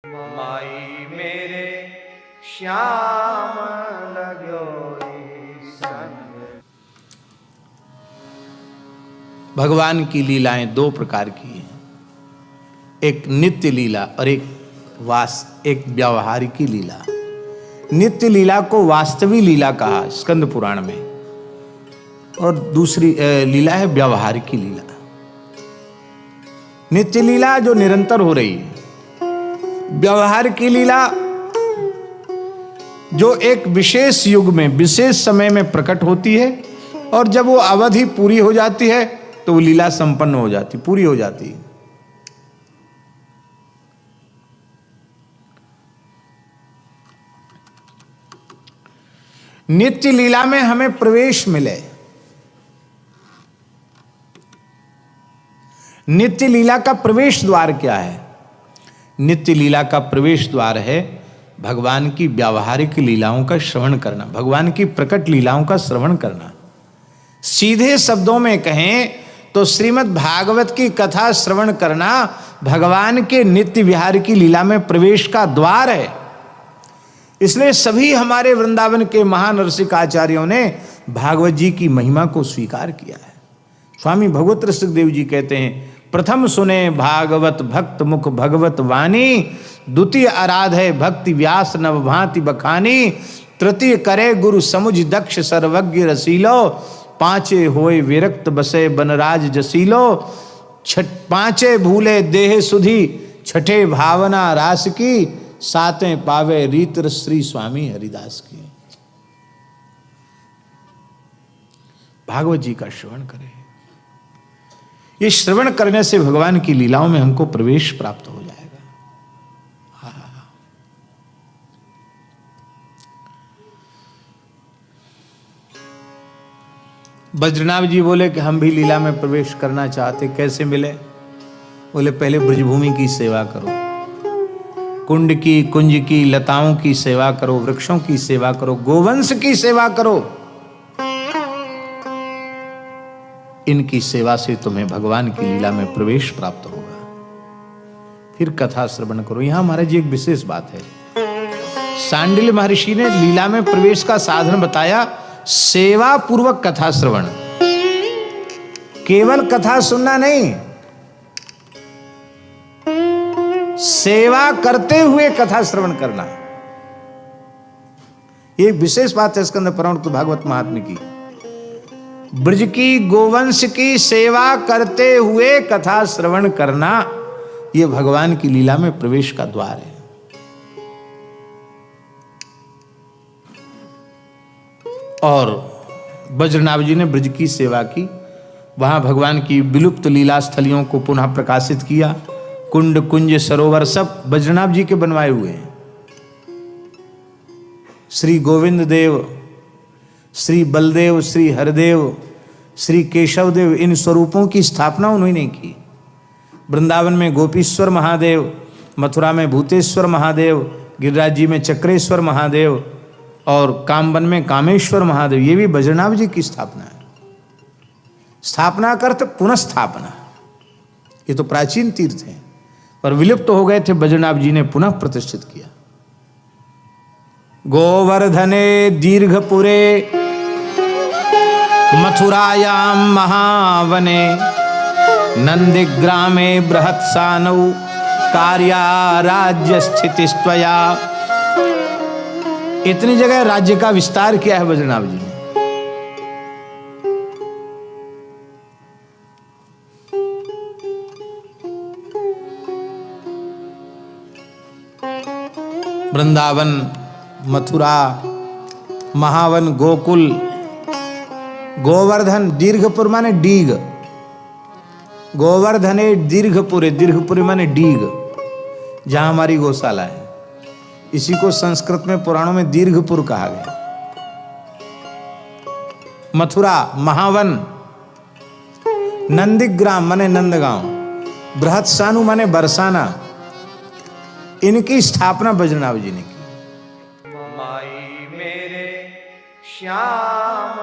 माई मेरे श्याम लगो संग। भगवान की लीलाएं दो प्रकार की हैं, एक नित्य लीला और एक व्यावहारिकी लीला। नित्य लीला को वास्तविक लीला कहा स्कंद पुराण में, और दूसरी लीला है व्यावहारिकी लीला। नित्य लीला जो निरंतर हो रही है, व्यवहार की लीला जो एक विशेष युग में विशेष समय में प्रकट होती है, और जब वो अवधि पूरी हो जाती है तो वो लीला संपन्न हो जाती, पूरी हो जाती है। नित्य लीला में हमें प्रवेश मिले। नित्य लीला का प्रवेश द्वार क्या है? नित्य लीला का प्रवेश द्वार है भगवान की व्यावहारिक लीलाओं का श्रवण करना, भगवान की प्रकट लीलाओं का श्रवण करना। सीधे शब्दों में कहें तो श्रीमद् भागवत की कथा श्रवण करना भगवान के नित्य विहार की लीला में प्रवेश का द्वार है। इसलिए सभी हमारे वृंदावन के महान रसिक आचार्यों ने भागवत जी की महिमा को स्वीकार किया है। स्वामी भगवत रसिक देव जी कहते हैं, प्रथम सुने भागवत भक्त मुख भगवत वाणी, द्वितीय आराधे भक्ति व्यास नव भांति बखानी, तृतीय करे गुरु समुझ दक्ष सर्वज्ञ रसीलो, पांचे होए विरक्त बसे बनराज जसीलो, पांचे भूले देह सुधी, छठे भावना रास की, सातें पावे रीत श्री स्वामी हरिदास की। भागवत जी का श्रवण करें। ये श्रवण करने से भगवान की लीलाओं में हमको प्रवेश प्राप्त हो जाएगा। बद्रीनाथ जी बोले कि हम भी लीला में प्रवेश करना चाहते, कैसे मिले? बोले पहले ब्रजभूमि की सेवा करो, कुंड की कुंज की लताओं की सेवा करो, वृक्षों की सेवा करो, गोवंश की सेवा करो। इनकी सेवा से तुम्हें भगवान की लीला में प्रवेश प्राप्त होगा। फिर कथा श्रवण करो। यहां महाराज जी एक विशेष बात है, सांडिल्य महर्षि ने लीला में प्रवेश का साधन बताया, सेवा पूर्वक कथा श्रवण। केवल कथा सुनना नहीं, सेवा करते हुए कथा श्रवण करना। ये विशेष बात है स्कंद पुराण तो भागवत महात्म्य की। ब्रज की गोवंश की सेवा करते हुए कथा श्रवण करना, यह भगवान की लीला में प्रवेश का द्वार है। और बज्रनाभ जी ने ब्रज की सेवा की, वहां भगवान की विलुप्त लीला स्थलियों को पुनः प्रकाशित किया। कुंड कुंज सरोवर सब बज्रनाभ जी के बनवाए हुए हैं। श्री गोविंद देव, श्री बलदेव, श्री हरदेव, श्री केशव देव, इन स्वरूपों की स्थापना उन्होंने की। वृंदावन में गोपीश्वर महादेव, मथुरा में भूतेश्वर महादेव, गिरिराज जी में चक्रेश्वर महादेव, और कामवन में कामेश्वर महादेव, ये भी बज्रनाभ जी की स्थापना है। स्थापना का अर्थ पुनः स्थापना। ये तो प्राचीन तीर्थ हैं, पर विलुप्त हो गए थे, बज्रनाभ जी ने पुनः प्रतिष्ठित किया। गोवर्धने दीर्घपुरे मथुरायाम महावने, नंदिग्रामे बृहत्सानौ कार्या राज्य स्थितिस्त्वया। इतनी जगह राज्य का विस्तार किया है बज्रनाभ जी ने। वृंदावन, मथुरा, महावन, गोकुल, गोवर्धन, दीर्घपुर माने डीग, गोवर्धने दीर्घपुरे, दीर्घपुरे माने डीग, जहां हमारी गौशाला है। इसी को संस्कृत में पुराणों में दीर्घपुर कहा गया। मथुरा, महावन, नंदिग्राम माने नंदगांव, बृहत्सानु माने बरसाना, इनकी स्थापना बज्रनाभ जी ने की। माई मेरे श्याम